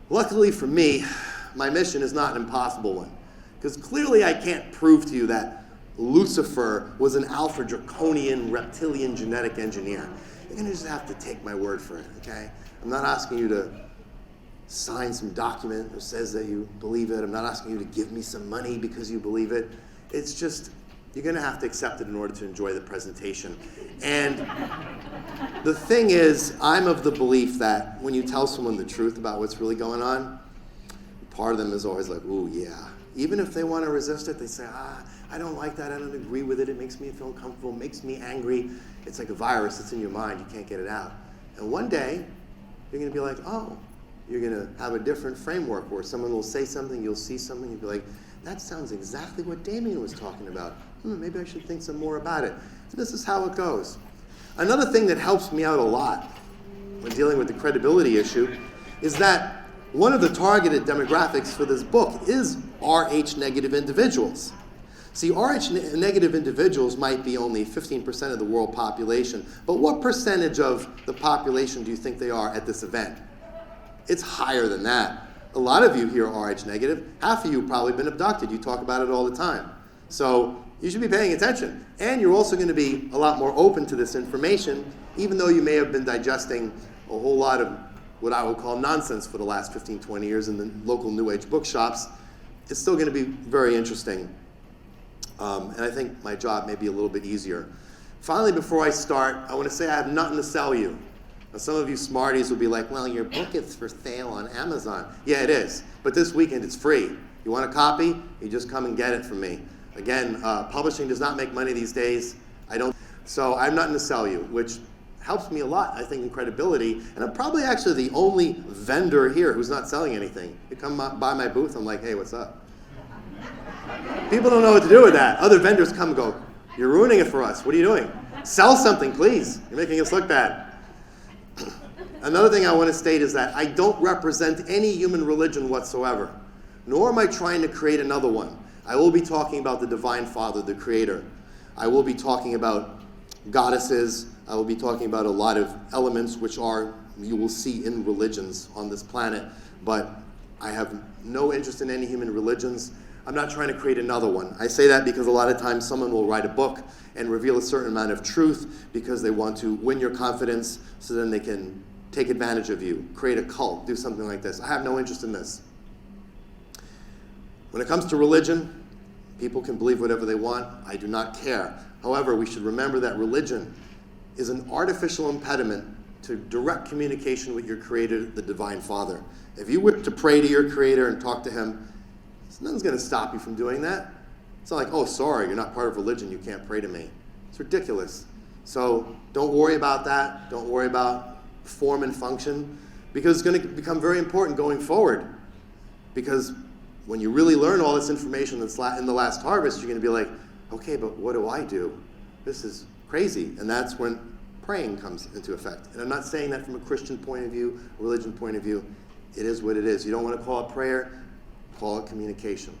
Luckily for me, my mission is not an impossible one, because clearly I can't prove to you that Lucifer was an alpha draconian reptilian genetic engineer. You're going to just have to take my word for it, okay? I'm not asking you to sign some document that says that you believe it. I'm not asking you to give me some money because you believe it. It's just, you're going to have to accept it in order to enjoy the presentation. And the thing is, I'm of the belief that when you tell someone the truth about what's really going on, part of them is always like, ooh, yeah. Even if they want to resist it, they say, I don't like that, I don't agree with it, it makes me feel uncomfortable, it makes me angry. It's like a virus, it's in your mind, you can't get it out. And one day, you're going to be like, oh, you're going to have a different framework where someone will say something, you'll see something, you'll be like, that sounds exactly what Damien was talking about. Maybe I should think some more about it. And this is how it goes. Another thing that helps me out a lot when dealing with the credibility issue is that one of the targeted demographics for this book is Rh negative individuals. See, Rh negative individuals might be only 15% of the world population, but what percentage of the population do you think they are at this event? It's higher than that. A lot of you here are Rh negative. Half of you have probably been abducted. You talk about it all the time. So you should be paying attention. And you're also going to be a lot more open to this information, even though you may have been digesting a whole lot of what I would call nonsense for the last 15, 20 years in the local New Age bookshops. It's still going to be very interesting. And I think my job may be a little bit easier. Finally, before I start, I want to say I have nothing to sell you. Now, some of you smarties will be like, well, your book is for sale on Amazon. Yeah, it is. But this weekend, it's free. You want a copy? You just come and get it from me. Again, publishing does not make money these days. So I have nothing to sell you, which helps me a lot, I think, in credibility. And I'm probably actually the only vendor here who's not selling anything. You come by my booth, I'm like, hey, what's up? People don't know what to do with that. Other vendors come and go, you're ruining it for us. What are you doing? Sell something, please. You're making us look bad. Another thing I want to state is that I don't represent any human religion whatsoever, nor am I trying to create another one. I will be talking about the Divine Father, the Creator. I will be talking about goddesses. I will be talking about a lot of elements which you will see in religions on this planet, but I have no interest in any human religions. I'm not trying to create another one. I say that because a lot of times someone will write a book and reveal a certain amount of truth because they want to win your confidence so then they can take advantage of you, create a cult, do something like this. I have no interest in this. When it comes to religion, people can believe whatever they want. I do not care. However, we should remember that religion is an artificial impediment to direct communication with your Creator, the Divine Father. If you were to pray to your Creator and talk to Him, nothing's going to stop you from doing that. It's not like, oh, sorry, you're not part of religion, you can't pray to me. It's ridiculous. So don't worry about that. Don't worry about form and function, because it's going to become very important going forward. Because when you really learn all this information that's in the last harvest, you're going to be like, okay, but what do I do? This is crazy. And that's when praying comes into effect. And I'm not saying that from a Christian point of view, a religion point of view. It is what it is. You don't want to call it prayer, call it communication.